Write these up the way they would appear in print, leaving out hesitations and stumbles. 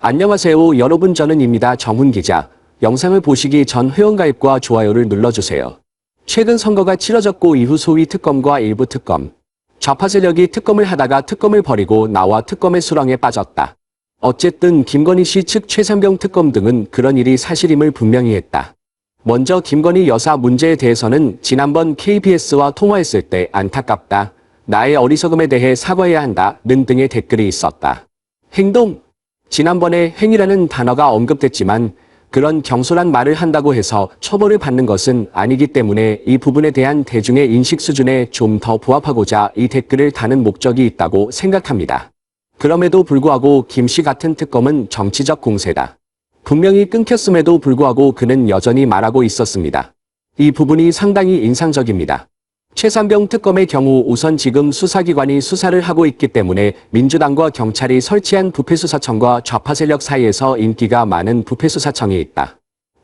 안녕하세요 여러분, 저는 입니다. 정훈 기자. 영상을 보시기 전 회원가입과 좋아요를 눌러주세요. 최근 선거가 치러졌고 이후 소위 특검과 일부 특검, 좌파 세력이 특검을 하다가 특검을 버리고 나와 특검의 수렁에 빠졌다. 어쨌든 김건희 씨 측 최상병 특검 등은 그런 일이 사실임을 분명히 했다. 먼저 김건희 여사 문제에 대해서는 지난번 KBS와 통화했을 때 안타깝다, 나의 어리석음에 대해 사과해야 한다 등의 댓글이 있었다. 행동, 지난번에 행위라는 단어가 언급됐지만 그런 경솔한 말을 한다고 해서 처벌을 받는 것은 아니기 때문에 이 부분에 대한 대중의 인식 수준에 좀 더 부합하고자 이 댓글을 다는 목적이 있다고 생각합니다. 그럼에도 불구하고 김 씨 같은 특검은 정치적 공세다. 분명히 끊겼음에도 불구하고 그는 여전히 말하고 있었습니다. 이 부분이 상당히 인상적입니다. 최상병 특검의 경우 우선 지금 수사기관이 수사를 하고 있기 때문에 민주당과 경찰이 설치한 부패수사청과 좌파 세력 사이에서 인기가 많은 부패수사청이 있다.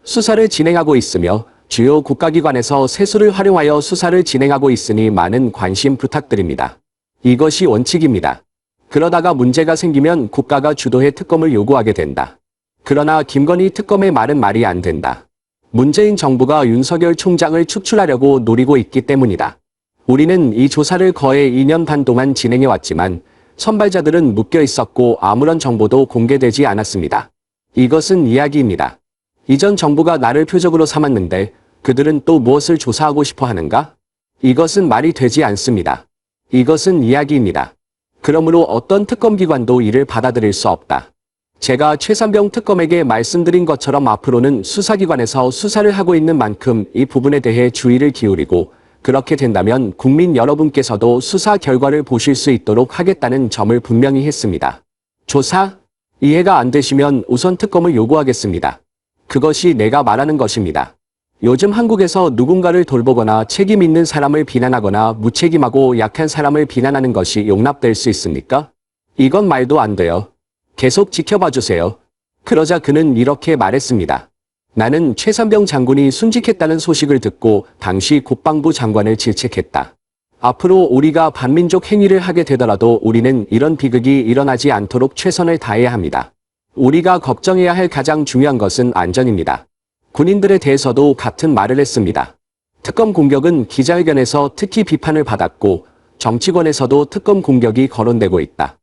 수사를 진행하고 있으며 주요 국가기관에서 세수를 활용하여 수사를 진행하고 있으니 많은 관심 부탁드립니다. 이것이 원칙입니다. 그러다가 문제가 생기면 국가가 주도해 특검을 요구하게 된다. 그러나 김건희 특검의 말은 말이 안 된다. 문재인 정부가 윤석열 총장을 축출하려고 노리고 있기 때문이다. 우리는 이 조사를 거의 2년 반 동안 진행해왔지만 선발자들은 묶여 있었고 아무런 정보도 공개되지 않았습니다. 이것은 이야기입니다. 이전 정부가 나를 표적으로 삼았는데 그들은 또 무엇을 조사하고 싶어 하는가? 이것은 말이 되지 않습니다. 이것은 이야기입니다. 그러므로 어떤 특검기관도 이를 받아들일 수 없다. 제가 최상병 특검에게 말씀드린 것처럼 앞으로는 수사기관에서 수사를 하고 있는 만큼 이 부분에 대해 주의를 기울이고 그렇게 된다면 국민 여러분께서도 수사 결과를 보실 수 있도록 하겠다는 점을 분명히 했습니다. 조사? 이해가 안 되시면 우선 특검을 요구하겠습니다. 그것이 내가 말하는 것입니다. 요즘 한국에서 누군가를 돌보거나 책임 있는 사람을 비난하거나 무책임하고 약한 사람을 비난하는 것이 용납될 수 있습니까? 이건 말도 안 돼요. 계속 지켜봐 주세요. 그러자 그는 이렇게 말했습니다. 나는 최상병 장군이 순직했다는 소식을 듣고 당시 국방부 장관을 질책했다. 앞으로 우리가 반민족 행위를 하게 되더라도 우리는 이런 비극이 일어나지 않도록 최선을 다해야 합니다. 우리가 걱정해야 할 가장 중요한 것은 안전입니다. 군인들에 대해서도 같은 말을 했습니다. 특검 공격은 기자회견에서 특히 비판을 받았고 정치권에서도 특검 공격이 거론되고 있다.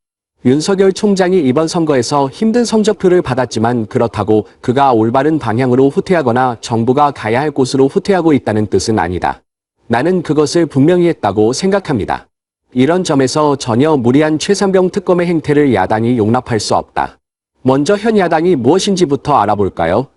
윤석열 총장이 이번 선거에서 힘든 성적표를 받았지만 그렇다고 그가 올바른 방향으로 후퇴하거나 정부가 가야 할 곳으로 후퇴하고 있다는 뜻은 아니다. 나는 그것을 분명히 했다고 생각합니다. 이런 점에서 전혀 무리한 최상병 특검의 행태를 야당이 용납할 수 없다. 먼저 현 야당이 무엇인지부터 알아볼까요?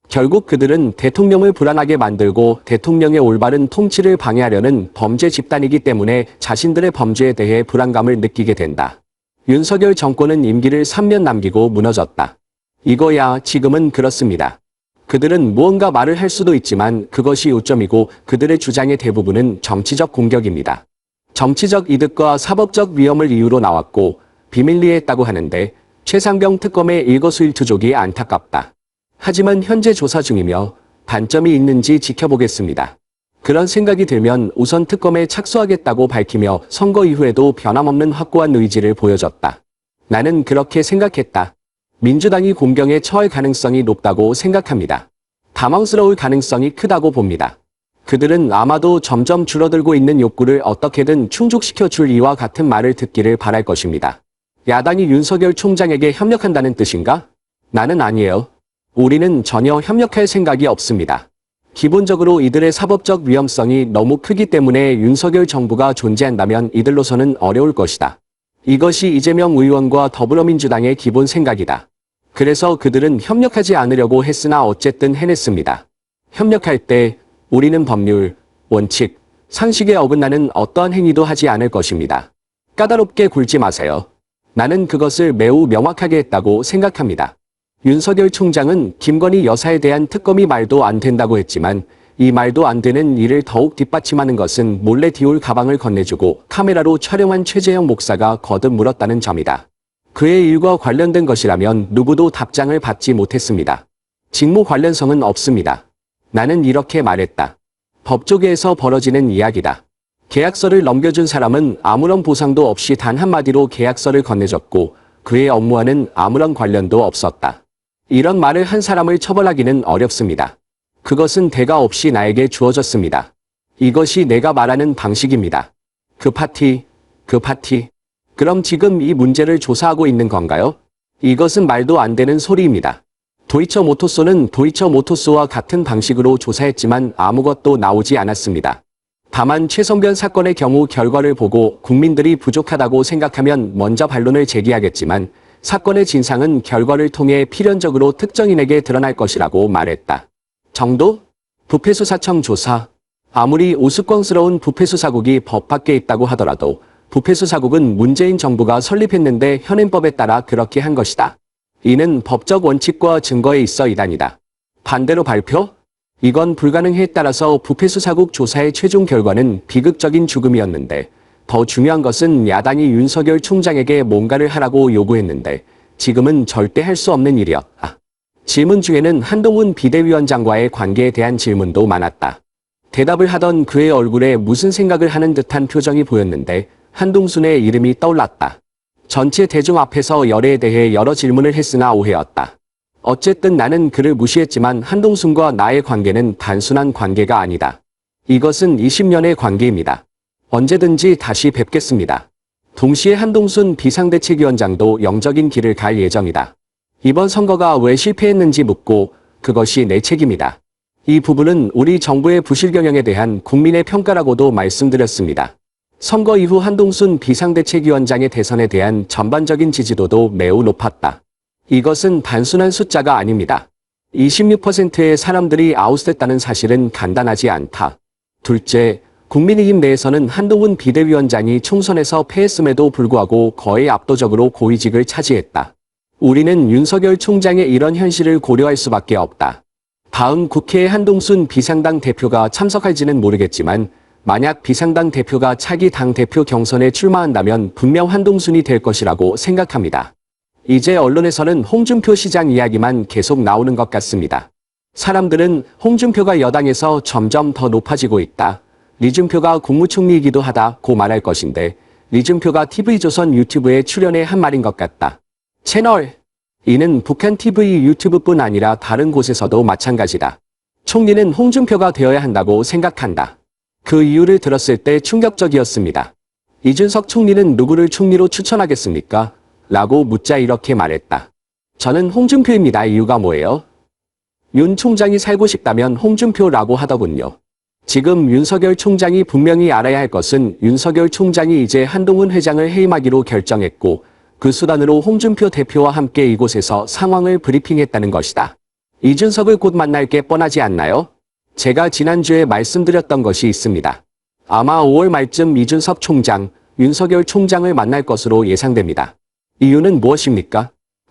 결국 그들은 대통령을 불안하게 만들고 대통령의 올바른 통치를 방해하려는 범죄 집단이기 때문에 자신들의 범죄에 대해 불안감을 느끼게 된다. 윤석열 정권은 임기를 3년 남기고 무너졌다. 이거야 지금은 그렇습니다. 그들은 무언가 말을 할 수도 있지만 그것이 요점이고 그들의 주장의 대부분은 정치적 공격입니다. 정치적 이득과 사법적 위험을 이유로 나왔고 비밀리에 했다고 하는데 최상병 특검의 일거수일투족이 안타깝다. 하지만 현재 조사 중이며 단점이 있는지 지켜보겠습니다. 그런 생각이 들면 우선 특검에 착수하겠다고 밝히며 선거 이후에도 변함없는 확고한 의지를 보여줬다. 나는 그렇게 생각했다. 민주당이 공경에 처할 가능성이 높다고 생각합니다. 당황스러울 가능성이 크다고 봅니다. 그들은 아마도 점점 줄어들고 있는 욕구를 어떻게든 충족시켜 줄 이와 같은 말을 듣기를 바랄 것입니다. 야당이 윤석열 총장에게 협력한다는 뜻인가? 나는 아니에요. 우리는 전혀 협력할 생각이 없습니다. 기본적으로 이들의 사법적 위험성이 너무 크기 때문에 윤석열 정부가 존재한다면 이들로서는 어려울 것이다. 이것이 이재명 의원과 더불어민주당의 기본 생각이다. 그래서 그들은 협력하지 않으려고 했으나 어쨌든 해냈습니다. 협력할 때 우리는 법률, 원칙, 상식에 어긋나는 어떠한 행위도 하지 않을 것입니다. 까다롭게 굴지 마세요. 나는 그것을 매우 명확하게 했다고 생각합니다. 윤석열 총장은 김건희 여사에 대한 특검이 말도 안 된다고 했지만 이 말도 안 되는 일을 더욱 뒷받침하는 것은 몰래 디올 가방을 건네주고 카메라로 촬영한 최재형 목사가 거듭 물었다는 점이다. 그의 일과 관련된 것이라면 누구도 답장을 받지 못했습니다. 직무 관련성은 없습니다. 나는 이렇게 말했다. 법조계에서 벌어지는 이야기다. 계약서를 넘겨준 사람은 아무런 보상도 없이 단 한마디로 계약서를 건네줬고 그의 업무와는 아무런 관련도 없었다. 이런 말을 한 사람을 처벌하기는 어렵습니다. 그것은 대가 없이 나에게 주어졌습니다. 이것이 내가 말하는 방식입니다. 그 파티. 그럼 지금 이 문제를 조사하고 있는 건가요? 이것은 말도 안 되는 소리입니다. 도이처모터스는 도이처모터스와 같은 방식으로 조사했지만 아무것도 나오지 않았습니다. 다만 최성변 사건의 경우 결과를 보고 국민들이 부족하다고 생각하면 먼저 반론을 제기하겠지만 사건의 진상은 결과를 통해 필연적으로 특정인에게 드러날 것이라고 말했다. 정도? 부패수사청 조사. 아무리 우스꽝스러운 부패수사국이 법 밖에 있다고 하더라도 부패수사국은 문재인 정부가 설립했는데 현행법에 따라 그렇게 한 것이다. 이는 법적 원칙과 증거에 있어 이단이다. 반대로 발표? 이건 불가능에 따라서 부패수사국 조사의 최종 결과는 비극적인 죽음이었는데 더 중요한 것은 야당이 윤석열 총장에게 뭔가를 하라고 요구했는데 지금은 절대 할 수 없는 일이었다. 질문 중에는 한동훈 비대위원장과의 관계에 대한 질문도 많았다. 대답을 하던 그의 얼굴에 무슨 생각을 하는 듯한 표정이 보였는데 한동순의 이름이 떠올랐다. 전체 대중 앞에서 열애에 대해 여러 질문을 했으나 오해였다. 어쨌든 나는 그를 무시했지만 한동순과 나의 관계는 단순한 관계가 아니다. 이것은 20년의 관계입니다. 언제든지 다시 뵙겠습니다. 동시에 한동순 비상대책위원장도 영적인 길을 갈 예정이다. 이번 선거가 왜 실패했는지 묻고 그것이 내 책임이다. 이 부분은 우리 정부의 부실 경영에 대한 국민의 평가라고도 말씀드렸습니다. 선거 이후 한동순 비상대책위원장의 대선에 대한 전반적인 지지도도 매우 높았다. 이것은 단순한 숫자가 아닙니다. 26%의 사람들이 아웃됐다는 사실은 간단하지 않다. 둘째, 국민의힘 내에서는 한동훈 비대위원장이 총선에서 패했음에도 불구하고 거의 압도적으로 고위직을 차지했다. 우리는 윤석열 총장의 이런 현실을 고려할 수밖에 없다. 다음 국회에 한동순 비상당 대표가 참석할지는 모르겠지만 만약 비상당 대표가 차기 당대표 경선에 출마한다면 분명 한동순이 될 것이라고 생각합니다. 이제 언론에서는 홍준표 시장 이야기만 계속 나오는 것 같습니다. 사람들은 홍준표가 여당에서 점점 더 높아지고 있다. 리준표가 국무총리이기도 하다고 말할 것인데 리준표가 TV조선 유튜브에 출연해 한 말인 것 같다. 채널. 이는 북한 TV 유튜브뿐 아니라 다른 곳에서도 마찬가지다. 총리는 홍준표가 되어야 한다고 생각한다. 그 이유를 들었을 때 충격적이었습니다. 이준석 총리는 누구를 총리로 추천하겠습니까? 라고 묻자 이렇게 말했다. 저는 홍준표입니다. 이유가 뭐예요? 윤 총장이 살고 싶다면 홍준표라고 하더군요. 지금 윤석열 총장이 분명히 알아야 할 것은 윤석열 총장이 이제 한동훈 회장을 해임하기로 결정했고 그 수단으로 홍준표 대표와 함께 이곳에서 상황을 브리핑했다는 것이다. 이준석을 곧 만날 게 뻔하지 않나요? 제가 지난주에 말씀드렸던 것이 있습니다. 아마 5월 말쯤 이준석 총장, 윤석열 총장을 만날 것으로 예상됩니다. 이유는 무엇입니까?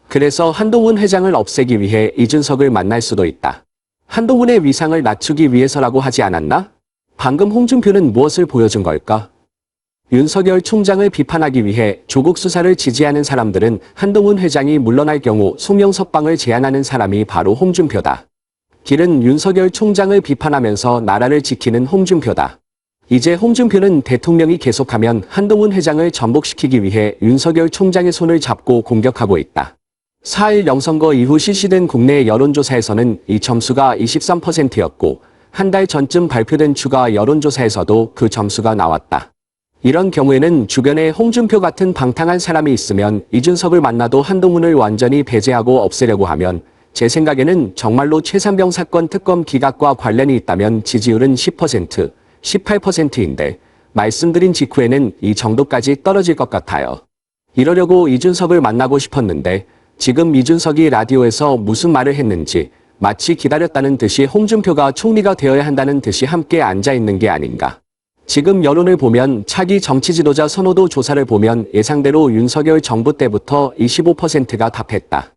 그래서 한동훈 회장을 없애기 위해 이준석을 만날 수도 있다. 한동훈의 위상을 낮추기 위해서라고 하지 않았나? 방금 홍준표는 무엇을 보여준 걸까? 윤석열 총장을 비판하기 위해 조국 수사를 지지하는 사람들은 한동훈 회장이 물러날 경우 송영석방을 제안하는 사람이 바로 홍준표다. 길은 윤석열 총장을 비판하면서 나라를 지키는 홍준표다. 이제 홍준표는 대통령이 계속하면 한동훈 회장을 전복시키기 위해 윤석열 총장의 손을 잡고 공격하고 있다. 4일 영선거 이후 실시된 국내 여론조사에서는 이 점수가 23%였고 한 달 전쯤 발표된 추가 여론조사에서도 그 점수가 나왔다. 이런 경우에는 주변에 홍준표 같은 방탕한 사람이 있으면 이준석을 만나도 한동훈을 완전히 배제하고 없애려고 하면 제 생각에는 정말로 최산병 사건 특검 기각과 관련이 있다면 지지율은 10%, 18%인데 말씀드린 직후에는 이 정도까지 떨어질 것 같아요. 이러려고 이준석을 만나고 싶었는데 지금 이준석이 라디오에서 무슨 말을 했는지 마치 기다렸다는 듯이 홍준표가 총리가 되어야 한다는 듯이 함께 앉아있는 게 아닌가. 지금 여론을 보면 차기 정치지도자 선호도 조사를 보면 예상대로 윤석열 정부 때부터 25%가 답했다.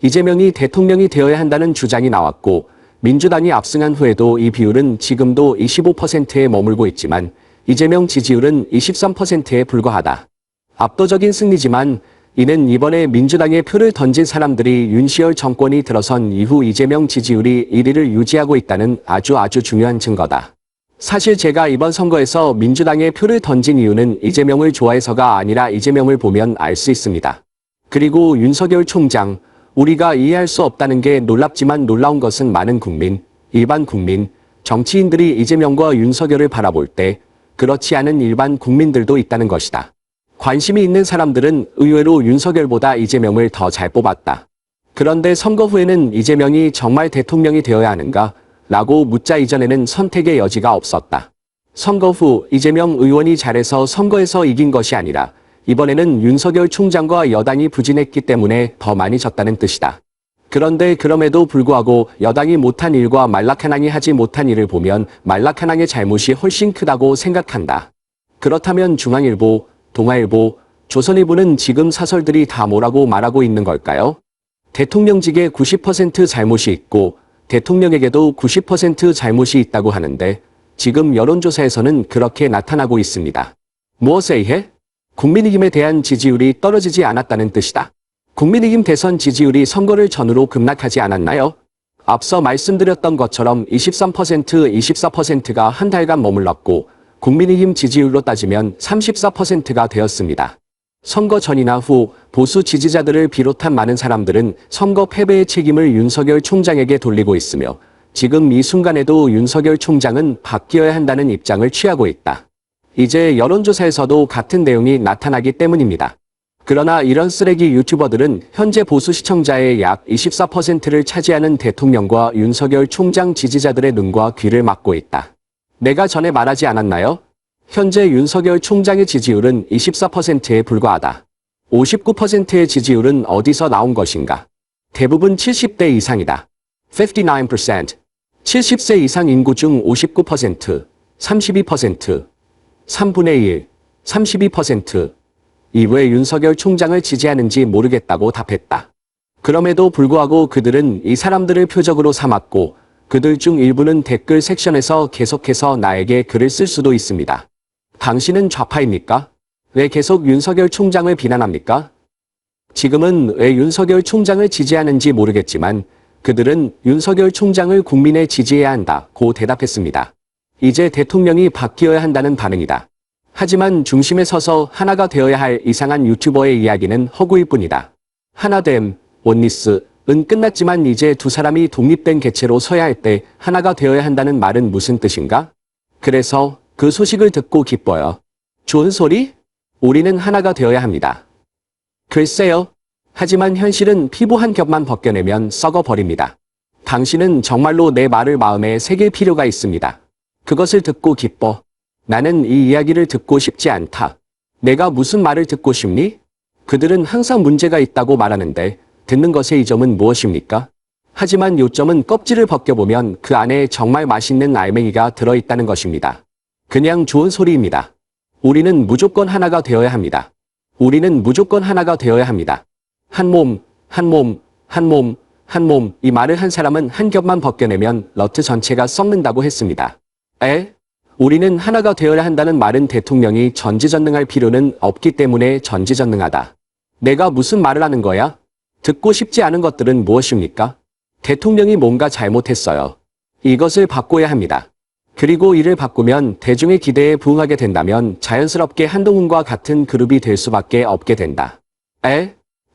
이재명이 대통령이 되어야 한다는 주장이 나왔고 민주당이 압승한 후에도 이 비율은 지금도 25%에 머물고 있지만 이재명 지지율은 23%에 불과하다. 압도적인 승리지만 이는 이번에 민주당에 표를 던진 사람들이 윤시열 정권이 들어선 이후 이재명 지지율이 1위를 유지하고 있다는 아주 중요한 증거다. 사실 제가 이번 선거에서 민주당에 표를 던진 이유는 이재명을 좋아해서가 아니라 이재명을 보면 알 수 있습니다. 그리고 윤석열 총장, 우리가 이해할 수 없다는 게 놀랍지만 놀라운 것은 많은 국민, 일반 국민, 정치인들이 이재명과 윤석열을 바라볼 때 그렇지 않은 일반 국민들도 있다는 것이다. 관심이 있는 사람들은 의외로 윤석열보다 이재명을 더 잘 뽑았다. 그런데 선거 후에는 이재명이 정말 대통령이 되어야 하는가? 라고 묻자 이전에는 선택의 여지가 없었다. 선거 후 이재명 의원이 잘해서 선거에서 이긴 것이 아니라 이번에는 윤석열 총장과 여당이 부진했기 때문에 더 많이 졌다는 뜻이다. 그런데 그럼에도 불구하고 여당이 못한 일과 말락하낭이 하지 못한 일을 보면 말락하낭의 잘못이 훨씬 크다고 생각한다. 그렇다면 중앙일보, 동아일보, 조선일보는 지금 사설들이 다 뭐라고 말하고 있는 걸까요? 대통령직에 90% 잘못이 있고 대통령에게도 90% 잘못이 있다고 하는데 지금 여론조사에서는 그렇게 나타나고 있습니다. 무엇에 의해? 국민의힘에 대한 지지율이 떨어지지 않았다는 뜻이다. 국민의힘 대선 지지율이 선거를 전후로 급락하지 않았나요? 앞서 말씀드렸던 것처럼 23%, 24%가 한 달간 머물렀고 국민의힘 지지율로 따지면 34%가 되었습니다. 선거 전이나 후 보수 지지자들을 비롯한 많은 사람들은 선거 패배의 책임을 윤석열 총장에게 돌리고 있으며 지금 이 순간에도 윤석열 총장은 바뀌어야 한다는 입장을 취하고 있다. 이제 여론조사에서도 같은 내용이 나타나기 때문입니다. 그러나 이런 쓰레기 유튜버들은 현재 보수 시청자의 약 24%를 차지하는 대통령과 윤석열 총장 지지자들의 눈과 귀를 막고 있다. 내가 전에 말하지 않았나요? 현재 윤석열 총장의 지지율은 24%에 불과하다. 59%의 지지율은 어디서 나온 것인가? 대부분 70대 이상이다. 59%. 70세 이상 인구 중 59%, 32%, 3분의 1, 32%. 이 왜 윤석열 총장을 지지하는지 모르겠다고 답했다. 그럼에도 불구하고 그들은 이 사람들을 표적으로 삼았고 그들 중 일부는 댓글 섹션에서 계속해서 나에게 글을 쓸 수도 있습니다. 당신은 좌파입니까? 왜 계속 윤석열 총장을 비난합니까? 지금은 왜 윤석열 총장을 지지하는지 모르겠지만 그들은 윤석열 총장을 국민에 지지해야 한다고 대답했습니다. 이제 대통령이 바뀌어야 한다는 반응이다. 하지만 중심에 서서 하나가 되어야 할 이상한 유튜버의 이야기는 허구일 뿐이다. 하나됨, 원리스은 끝났지만 이제 두 사람이 독립된 개체로 서야 할 때 하나가 되어야 한다는 말은 무슨 뜻인가? 그래서 그 소식을 듣고 기뻐요. 좋은 소리? 우리는 하나가 되어야 합니다. 글쎄요. 하지만 현실은 피부 한 겹만 벗겨내면 썩어버립니다. 당신은 정말로 내 말을 마음에 새길 필요가 있습니다. 그것을 듣고 기뻐. 나는 이 이야기를 듣고 싶지 않다. 내가 무슨 말을 듣고 싶니? 그들은 항상 문제가 있다고 말하는데 듣는 것의 이점은 무엇입니까? 하지만 요점은 껍질을 벗겨보면 그 안에 정말 맛있는 알맹이가 들어있다는 것입니다. 그냥 좋은 소리입니다. 우리는 무조건 하나가 되어야 합니다. 우리는 무조건 하나가 되어야 합니다. 한 몸, 한 몸, 한 몸, 한 몸. 이 말을 한 사람은 한 겹만 벗겨내면 러트 전체가 썩는다고 했습니다. 우리는 하나가 되어야 한다는 말은 대통령이 전지전능할 필요는 없기 때문에 전지전능하다. 내가 무슨 말을 하는 거야? 듣고 싶지 않은 것들은 무엇입니까? 대통령이 뭔가 잘못했어요. 이것을 바꿔야 합니다. 그리고 이를 바꾸면 대중의 기대에 부응하게 된다면 자연스럽게 한동훈과 같은 그룹이 될 수밖에 없게 된다.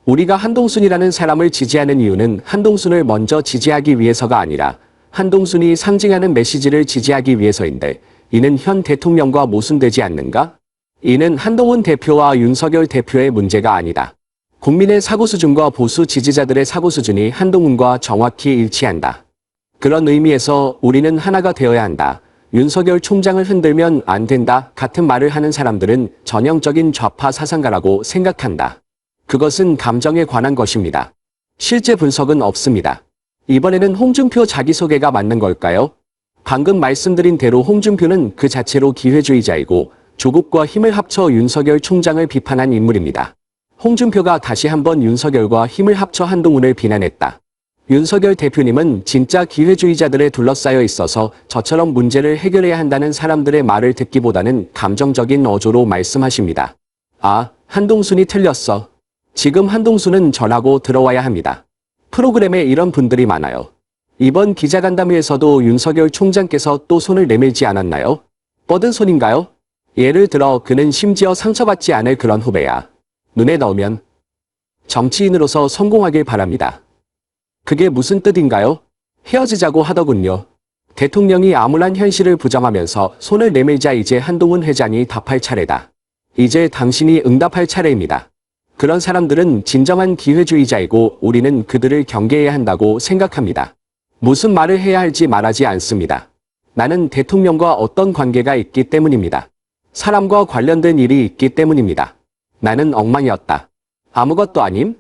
우리가 한동순이라는 사람을 지지하는 이유는 한동순을 먼저 지지하기 위해서가 아니라 한동순이 상징하는 메시지를 지지하기 위해서인데 이는 현 대통령과 모순되지 않는가? 이는 한동훈 대표와 윤석열 대표의 문제가 아니다. 국민의 사고 수준과 보수 지지자들의 사고 수준이 한동훈과 정확히 일치한다. 그런 의미에서 우리는 하나가 되어야 한다. 윤석열 총장을 흔들면 안 된다 같은 말을 하는 사람들은 전형적인 좌파 사상가라고 생각한다. 그것은 감정에 관한 것입니다. 실제 분석은 없습니다. 이번에는 홍준표 자기소개가 맞는 걸까요? 방금 말씀드린 대로 홍준표는 그 자체로 기회주의자이고 조국과 힘을 합쳐 윤석열 총장을 비판한 인물입니다. 홍준표가 다시 한번 윤석열과 힘을 합쳐 한동훈을 비난했다. 윤석열 대표님은 진짜 기회주의자들에 둘러싸여 있어서 저처럼 문제를 해결해야 한다는 사람들의 말을 듣기보다는 감정적인 어조로 말씀하십니다. 한동순이 틀렸어. 지금 한동순은 전하고 들어와야 합니다. 프로그램에 이런 분들이 많아요. 이번 기자간담회에서도 윤석열 총장께서 또 손을 내밀지 않았나요? 뻗은 손인가요? 예를 들어 그는 심지어 상처받지 않을 그런 후배야. 눈에 넣으면 정치인으로서 성공하길 바랍니다. 그게 무슨 뜻인가요? 헤어지자고 하더군요. 대통령이 암울한 현실을 부정하면서 손을 내밀자 이제 한동훈 회장이 답할 차례다. 이제 당신이 응답할 차례입니다. 그런 사람들은 진정한 기회주의자이고 우리는 그들을 경계해야 한다고 생각합니다. 무슨 말을 해야 할지 말하지 않습니다. 나는 대통령과 어떤 관계가 있기 때문입니다. 사람과 관련된 일이 있기 때문입니다. 나는 엉망이었다. 아무것도 아님?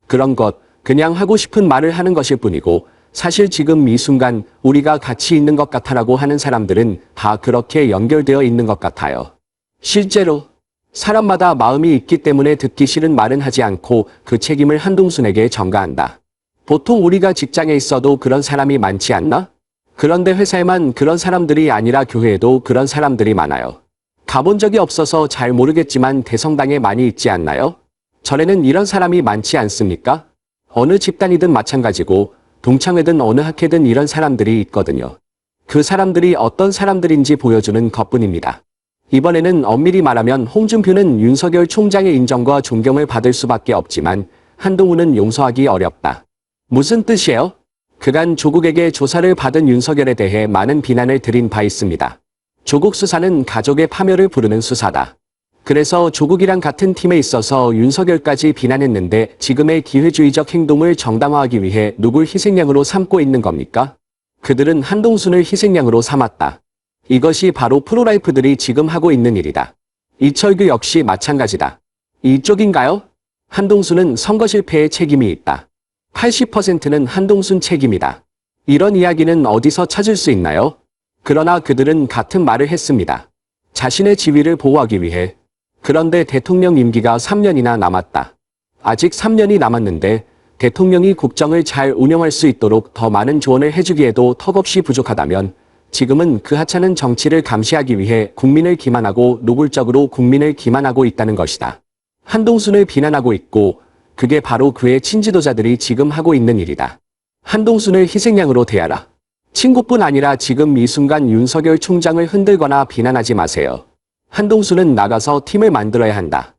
그런 것, 그냥 하고 싶은 말을 하는 것일 뿐이고 사실 지금 이 순간 우리가 같이 있는 것 같아라고 하는 사람들은 다 그렇게 연결되어 있는 것 같아요. 실제로 사람마다 마음이 있기 때문에 듣기 싫은 말은 하지 않고 그 책임을 한동순에게 전가한다. 보통 우리가 직장에 있어도 그런 사람이 많지 않나? 그런데 회사에만 그런 사람들이 아니라 교회에도 그런 사람들이 많아요. 가본 적이 없어서 잘 모르겠지만 대성당에 많이 있지 않나요? 절에는 이런 사람이 많지 않습니까? 어느 집단이든 마찬가지고 동창회든 어느 학회든 이런 사람들이 있거든요. 그 사람들이 어떤 사람들인지 보여주는 것뿐입니다. 이번에는 엄밀히 말하면 홍준표는 윤석열 총장의 인정과 존경을 받을 수밖에 없지만 한동훈은 용서하기 어렵다. 무슨 뜻이에요? 그간 조국에게 조사를 받은 윤석열에 대해 많은 비난을 드린 바 있습니다. 조국 수사는 가족의 파멸을 부르는 수사다. 그래서 조국이랑 같은 팀에 있어서 윤석열까지 비난했는데 지금의 기회주의적 행동을 정당화하기 위해 누굴 희생양으로 삼고 있는 겁니까? 그들은 한동순을 희생양으로 삼았다. 이것이 바로 프로라이프들이 지금 하고 있는 일이다. 이철규 역시 마찬가지다. 이쪽인가요? 한동순은 선거 실패에 책임이 있다. 80%는 한동순 책임이다. 이런 이야기는 어디서 찾을 수 있나요? 그러나 그들은 같은 말을 했습니다. 자신의 지위를 보호하기 위해. 그런데 대통령 임기가 3년이나 남았다. 아직 3년이 남았는데 대통령이 국정을 잘 운영할 수 있도록 더 많은 조언을 해주기에도 턱없이 부족하다면 지금은 그 하찮은 정치를 감시하기 위해 국민을 기만하고 노골적으로 국민을 기만하고 있다는 것이다. 한동순을 비난하고 있고 그게 바로 그의 친지도자들이 지금 하고 있는 일이다. 한동순을 희생양으로 대하라. 친구뿐 아니라 지금 이 순간 윤석열 총장을 흔들거나 비난하지 마세요. 한동순은 나가서 팀을 만들어야 한다.